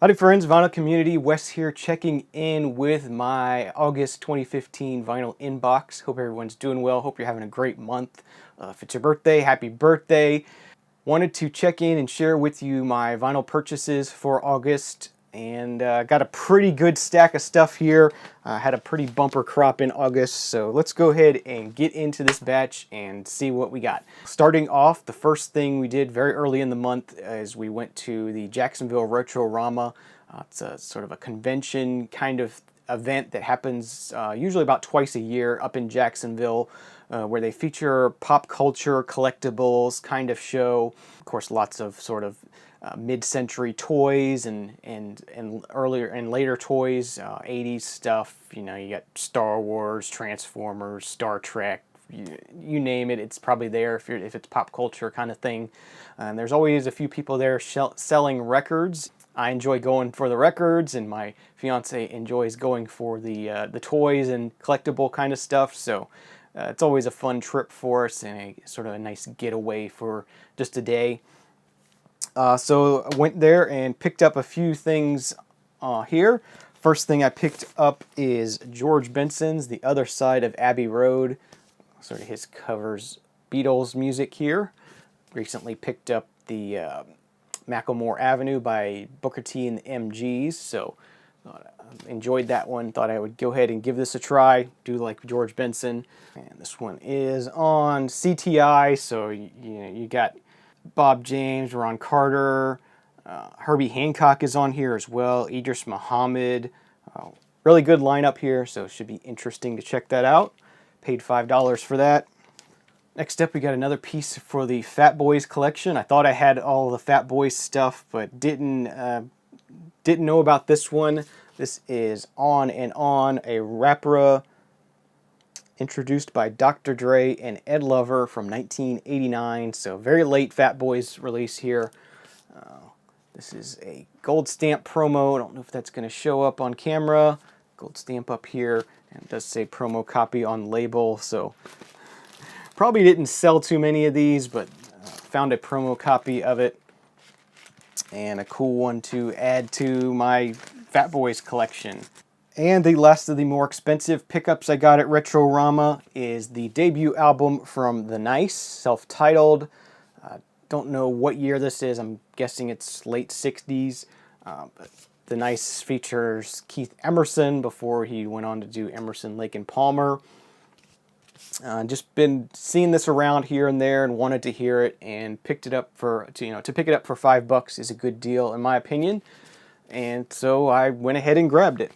Howdy friends, vinyl community, Wes here checking in with my August 2015 vinyl inbox. Hope everyone's doing well, hope you're having a great month. If it's your birthday, happy birthday. Wanted to check in and share with you my vinyl purchases for August, and got a pretty good stack of stuff here. Had a pretty bumper crop in August, so let's go ahead and get into this batch and see what we got. Starting off, the first thing we did very early in the month is we went to the Jacksonville Retro Rama. It's a sort of a convention kind of event that happens usually about twice a year up in Jacksonville, where they feature pop culture collectibles kind of show. Of course, lots of sort of mid-century toys and earlier and later toys, 80s stuff. You know, you got Star Wars, Transformers, Star Trek, you name it, it's probably there if it's pop culture kind of thing. And there's always a few people there selling records. I enjoy going for the records, and my fiance enjoys going for the toys and collectible kind of stuff. So it's always a fun trip for us and a sort of a nice getaway for just a day. So I went there and picked up a few things here. First thing I picked up is George Benson's The Other Side of Abbey Road. Sort of his covers Beatles music here. Recently picked up the Macklemore Avenue by Booker T and the MGs, so enjoyed that one. Thought I would go ahead and give this a try. Do like George Benson. And this one is on CTI, so you got Bob James, Ron Carter, Herbie Hancock is on here as well, Idris Muhammad. Really good lineup here, so it should be interesting to check that out. Paid $5 for that. Next up, we got another piece for the Fat Boys collection. I thought I had all the Fat Boys stuff, but didn't know about this one. This is On and On, a Rapra introduced by Dr. Dre and Ed Lover from 1989. So very late Fat Boys release here. This is a gold stamp promo. I don't know if that's going to show up on camera. Gold stamp up here, and it does say promo copy on label. So probably didn't sell too many of these, but found a promo copy of it, and a cool one to add to my Fat Boys collection. And the last of the more expensive pickups I got at Retro Rama is the debut album from The Nice, self-titled. Don't know what year this is. I'm guessing it's late 60s. But The Nice features Keith Emerson before he went on to do Emerson, Lake and Palmer. Just been seeing this around here and there and wanted to hear it, and picked it up to pick it up for $5 is a good deal in my opinion. And so I went ahead and grabbed it.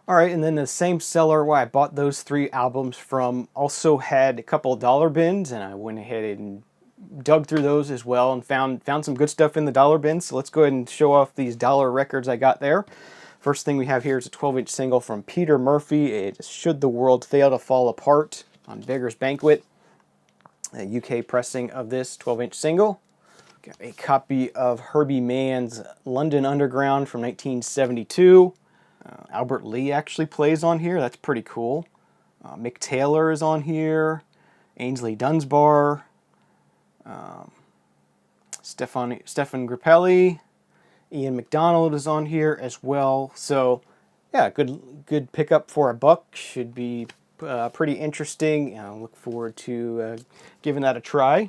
Alright, and then the same seller where I bought those three albums from also had a couple of dollar bins, and I went ahead and dug through those as well and found some good stuff in the dollar bins. So let's go ahead and show off these dollar records I got there. First thing we have here is a 12-inch single from Peter Murphy. It's Should the World Fail to Fall Apart on Beggar's Banquet. A UK pressing of this 12-inch single. Got a copy of Herbie Mann's London Underground from 1972. Albert Lee actually plays on here. That's pretty cool. Mick Taylor is on here. Ainsley Dunsbar. Stefan Grappelli. Ian McDonald is on here as well. So yeah, good pickup for $1. Should be pretty interesting. I look forward to giving that a try.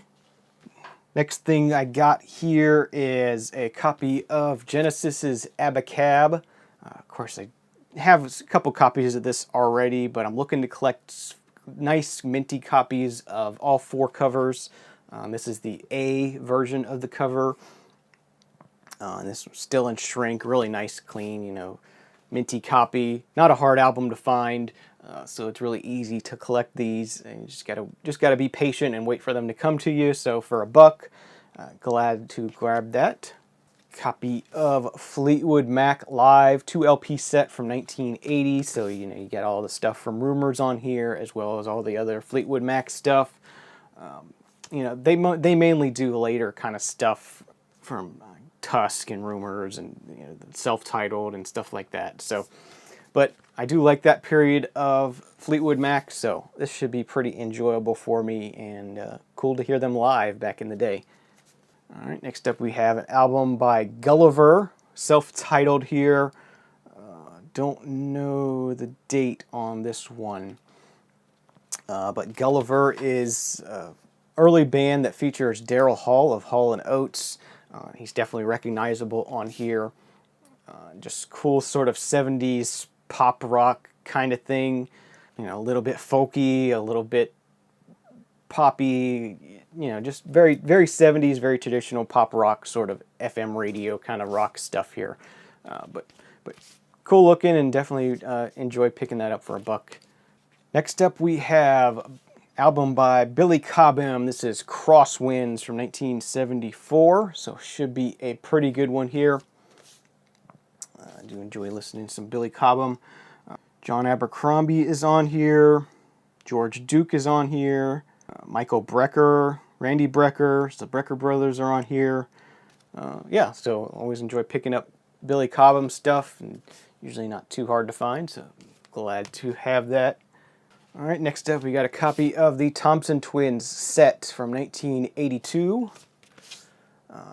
Next thing I got here is a copy of Genesis's Abacab. Of course, I have a couple copies of this already, but I'm looking to collect nice minty copies of all four covers. This is the A version of the cover. And this one's still in shrink, really nice, clean, minty copy. Not a hard album to find, so it's really easy to collect these. And you just gotta be patient and wait for them to come to you. So for $1, glad to grab that. Copy of Fleetwood Mac Live 2 LP set from 1980. So you get all the stuff from Rumors on here, as well as all the other Fleetwood Mac stuff. They mainly do later kind of stuff from Tusk and Rumors and self-titled and stuff like that. So, but I do like that period of Fleetwood Mac, so this should be pretty enjoyable for me, and cool to hear them live back in the day. All right, next up we have an album by Gulliver, self-titled here. Don't know the date on this one. But Gulliver is an early band that features Daryl Hall of Hall & Oates. He's definitely recognizable on here. Just cool sort of 70s pop rock kind of thing. You know, a little bit folky, a little bit poppy, you know, just very, very 70s, very traditional pop rock sort of FM radio kind of rock stuff here. But cool looking, and definitely enjoy picking that up for $1. Next up we have an album by Billy Cobham. This is Crosswinds from 1974, so should be a pretty good one here. I do enjoy listening to some Billy Cobham. John Abercrombie is on here. George Duke is on here. Michael Brecker, Randy Brecker, the Brecker brothers are on here. Yeah, so always enjoy picking up Billy Cobham stuff, and usually not too hard to find, so glad to have that. All right, next up we got a copy of the Thompson Twins set from 1982.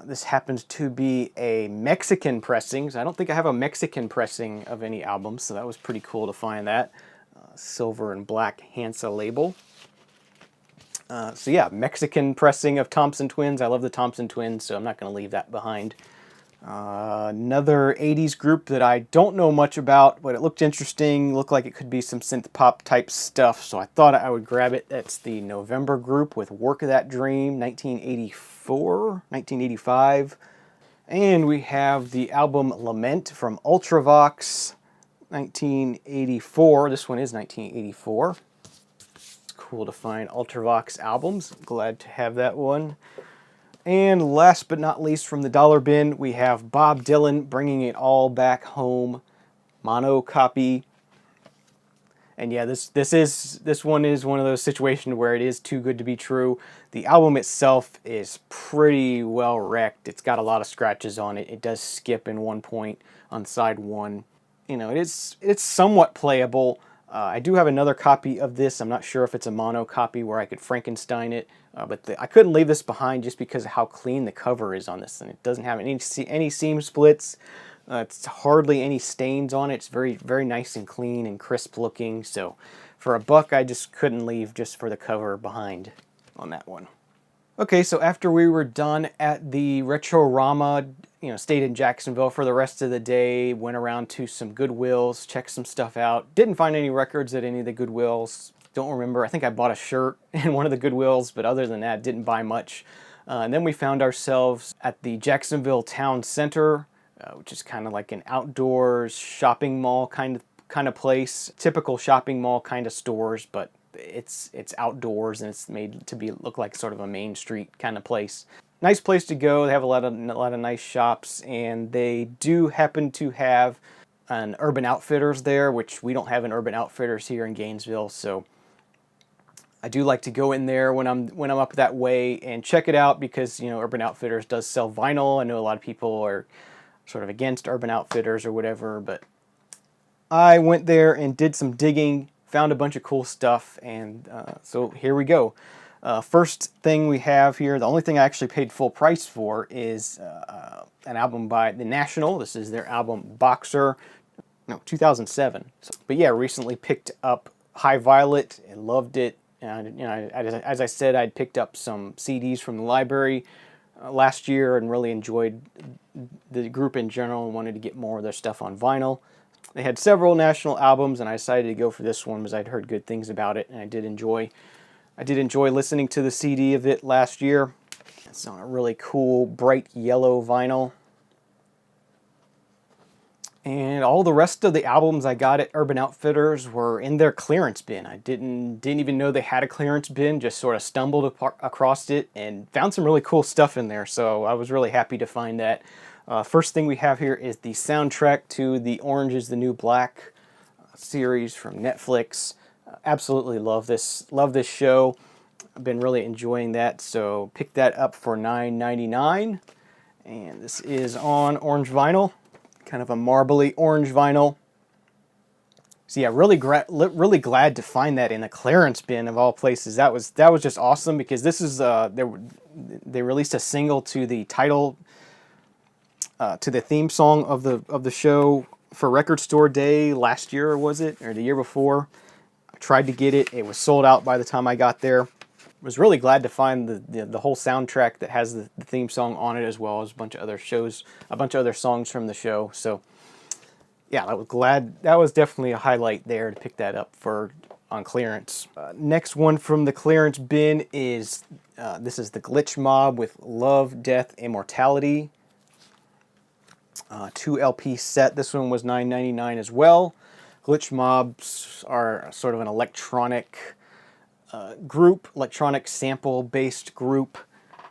This happens to be a Mexican pressing, so I don't think I have a Mexican pressing of any albums, so that was pretty cool to find that. Silver and black Hansa label. So yeah, Mexican pressing of Thompson Twins. I love the Thompson Twins, so I'm not going to leave that behind. Another 80s group that I don't know much about, but it looked interesting, looked like it could be some synth pop type stuff, so I thought I would grab it. That's the November Group with Work of That Dream, 1985. And we have the album Lament from Ultravox, 1984. This one is 1984. It's cool to find Ultravox albums. Glad to have that one. And last but not least, from the dollar bin, we have Bob Dylan, Bringing It All Back Home, mono copy. And yeah, this one is one of those situations where it is too good to be true. The album itself is pretty well wrecked. It's got a lot of scratches on it. It does skip in one point on side 1. You know, it's somewhat playable. I do have another copy of this. I'm not sure if it's a mono copy where I could Frankenstein it, but I couldn't leave this behind just because of how clean the cover is on this, and it doesn't have any seam splits. It's hardly any stains on it. It's very, very nice and clean and crisp looking. So for $1, I just couldn't leave just for the cover behind on that one. Okay, so after we were done at the Retro Rama, you know, stayed in Jacksonville for the rest of the day, went around to some Goodwills, checked some stuff out. Didn't find any records at any of the Goodwills. Don't remember. I think I bought a shirt in one of the Goodwills, but other than that, didn't buy much. And then we found ourselves at the Jacksonville Town Center, which is kind of like an outdoors shopping mall kind of place. Typical shopping mall kind of stores, but it's outdoors and it's made to look like sort of a Main Street kind of place. Nice place to go. They have a lot of nice shops, and they do happen to have an Urban Outfitters there, which we don't have an Urban Outfitters here in Gainesville. So I do like to go in there when I'm up that way and check it out, because, you know, Urban Outfitters does sell vinyl. I know a lot of people are sort of against Urban Outfitters or whatever, but I went there and did some digging, found a bunch of cool stuff, and so here we go. First thing we have here, the only thing I actually paid full price for, is an album by The National. This is their album Boxer, 2007. But yeah, recently picked up High Violet and loved it. And, you know, as I said, I'd picked up some CDs from the library last year and really enjoyed the group in general and wanted to get more of their stuff on vinyl. They had several National albums, and I decided to go for this one because I'd heard good things about it, and I did enjoy listening to the CD of it last year. It's on a really cool bright yellow vinyl. And all the rest of the albums I got at Urban Outfitters were in their clearance bin. I didn't even know they had a clearance bin, just sort of stumbled across it and found some really cool stuff in there, so I was really happy to find that. First thing we have here is the soundtrack to the Orange is the New Black series from Netflix. Absolutely love this show. I've been really enjoying that, so picked that up for $9.99. And this is on orange vinyl, kind of a marbly orange vinyl. So yeah, really glad to find that in a clearance bin of all places. That was just awesome, because this is they released a single to the title to the theme song of the show for Record Store Day last year, or was it, or the year before. I tried to get it. It was sold out by the time I got there. Was really glad to find the whole soundtrack that has the theme song on it, as well as a bunch of other songs from the show. So yeah, I was glad. That was definitely a highlight there to pick that up on clearance. Next one from the clearance bin is this is the Glitch Mob with Love, Death, Immortality. 2 LP set. This one was $9.99 as well. Glitch Mobs are sort of an electronic group, electronic sample-based group.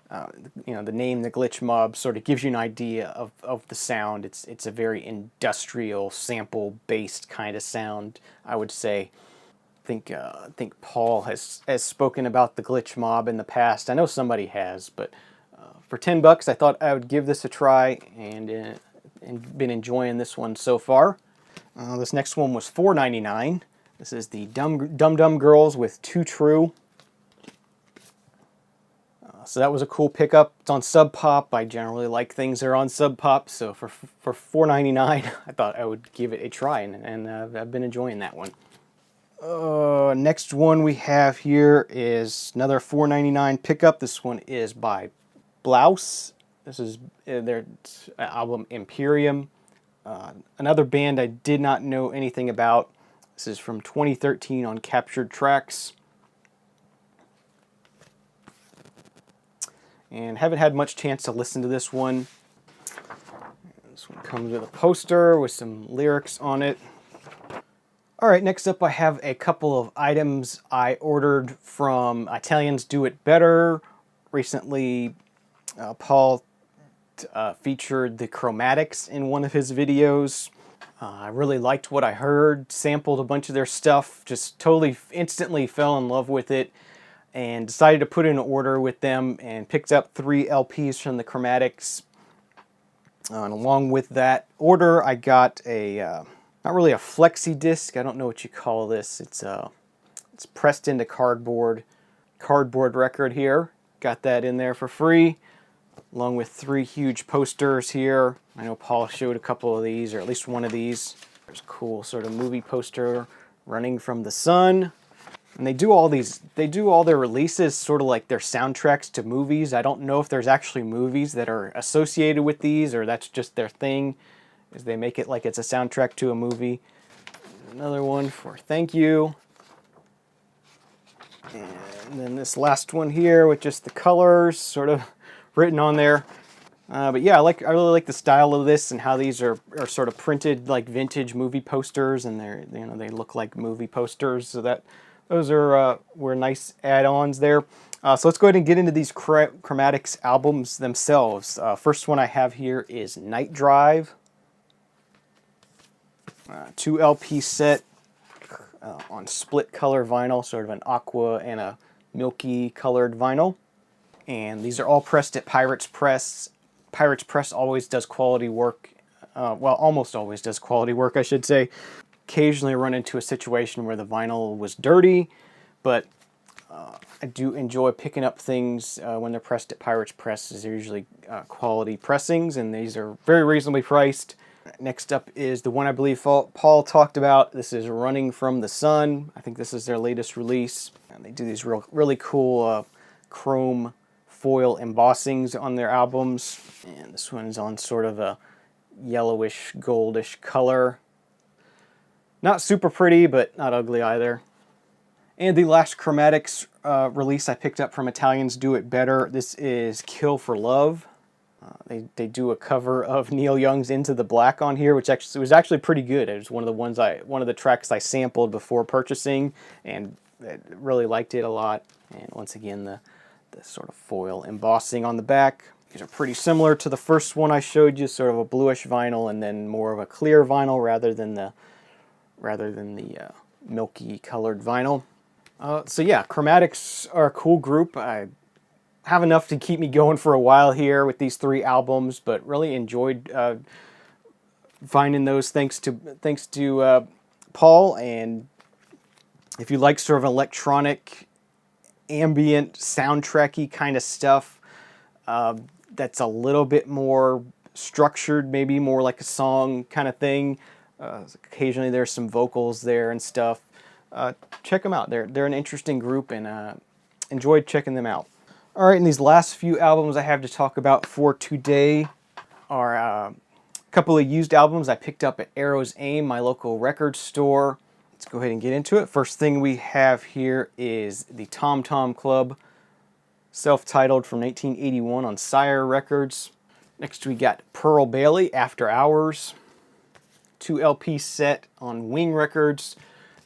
The name, the Glitch Mob, sort of gives you an idea of the sound. It's a very industrial, sample-based kind of sound, I would say. I think Paul has spoken about the Glitch Mob in the past. I know somebody has, but for $10, I thought I would give this a try, and been enjoying this one so far. This next one was $4.99. This is the Dum Dum Girls with Too True. So that was a cool pickup. It's on Sub Pop. I generally like things that are on Sub Pop, so for $4.99, I thought I would give it a try, and I've been enjoying that one. Next one we have here is another $4.99 pickup. This one is by Blouse. This is their album Imperium. Another band I did not know anything about. This is from 2013 on Captured Tracks. And haven't had much chance to listen to this one. This one comes with a poster with some lyrics on it. Alright, next up I have a couple of items I ordered from Italians Do It Better. Recently, Paul featured the Chromatics in one of his videos. I really liked what I heard, sampled a bunch of their stuff, just totally instantly fell in love with it, and decided to put in an order with them and picked up 3 LPs from the Chromatics. And along with that order, I got a, not really a flexi disc, I don't know what you call this. It's pressed into cardboard record here. Got that in there for free, along with 3 huge posters here. I know Paul showed a couple of these, or at least one of these. There's a cool sort of movie poster, Running from the Sun. And they do all their releases sort of like their soundtracks to movies. I don't know if there's actually movies that are associated with these, or that's just their thing, is they make it like it's a soundtrack to a movie. Another one for thank you. And then this last one here with just the colors sort of written on there. But yeah, I really like the style of this and how these are sort of printed like vintage movie posters, and they look like movie posters. So those were nice add-ons there. So let's go ahead and get into these Chromatics albums themselves. First one I have here is Night Drive. 2 LP set on split color vinyl, sort of an aqua and a milky colored vinyl. And these are all pressed at Pirates Press. Pirates Press always does quality work. Well, almost always does quality work, I should say. Occasionally run into a situation where the vinyl was dirty, but I do enjoy picking up things when they're pressed at Pirates Press. They're usually quality pressings, and these are very reasonably priced. Next up is the one I believe Paul talked about. This is Running from the Sun. I think this is their latest release. And they do these really cool chrome foil embossings on their albums. And this one's on sort of a yellowish, goldish color. Not super pretty, but not ugly either. And the last Chromatics release I picked up from Italians Do It Better. This is Kill for Love. They do a cover of Neil Young's Into the Black on here, which was actually pretty good. It was one of the tracks I sampled before purchasing, and I really liked it a lot. And once again, the sort of foil embossing on the back. These are pretty similar to the first one I showed you, sort of a bluish vinyl and then more of a clear vinyl rather than the milky colored vinyl. So yeah, Chromatics are a cool group. I have enough to keep me going for a while here with these 3 albums, but really enjoyed finding those thanks to Paul. And if you like sort of electronic, ambient, soundtracky kind of stuff, that's a little bit more structured, maybe more like a song kind of thing. Occasionally there's some vocals there and stuff. Check them out. They're an interesting group, and enjoyed checking them out. All right, and these last few albums I have to talk about for today are a couple of used albums I picked up at Arrow's Aim, my local record store. Let's go ahead and get into it. First thing we have here is the Tom Tom Club, self-titled, from 1981 on Sire Records. Next we got Pearl Bailey, After Hours, 2 LP set on Wing Records,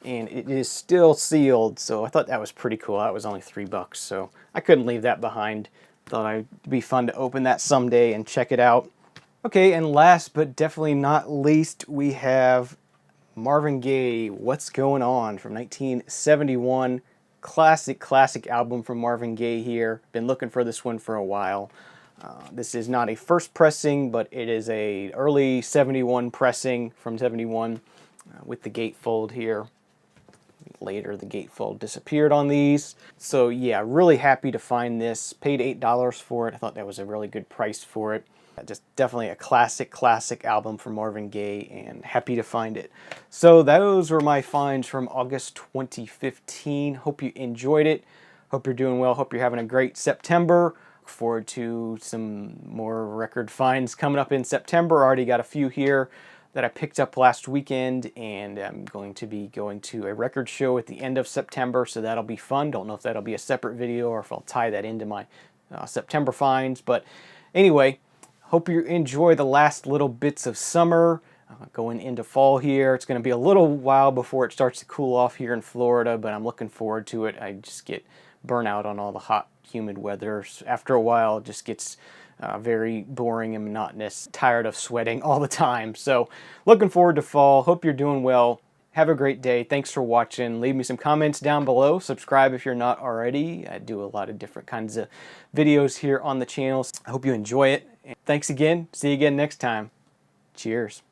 and it is still sealed, so I thought that was pretty cool. That was only $3, so I couldn't leave that behind. Thought it'd be fun to open that someday and check it out. Okay, and last but definitely not least, we have Marvin Gaye, What's Going On, from 1971. Classic album from Marvin Gaye here. Been looking for this one for a while. This is not a first pressing, but it is a early 71 pressing from 71 with the gatefold here. Later the gatefold disappeared on these. So yeah, really happy to find this. Paid $8 for it. I thought that was a really good price for it. Just definitely a classic album from Marvin Gaye, and happy to find it. So those were my finds from August 2015. Hope you enjoyed it. Hope you're doing well. Hope you're having a great September. Look forward to some more record finds coming up in September. Already got a few here that I picked up last weekend, and I'm going to be going to a record show at the end of September, so that'll be fun. Don't know if that'll be a separate video or if I'll tie that into my September finds, but anyway, hope you enjoy the last little bits of summer. Going into fall here. It's going to be a little while before it starts to cool off here in Florida, but I'm looking forward to it. I just get burnt out on all the hot, humid weather. After a while, it just gets very boring and monotonous. Tired of sweating all the time. So looking forward to fall. Hope you're doing well. Have a great day. Thanks for watching. Leave me some comments down below. Subscribe if you're not already. I do a lot of different kinds of videos here on the channel. I hope you enjoy it. Thanks again. See you again next time. Cheers.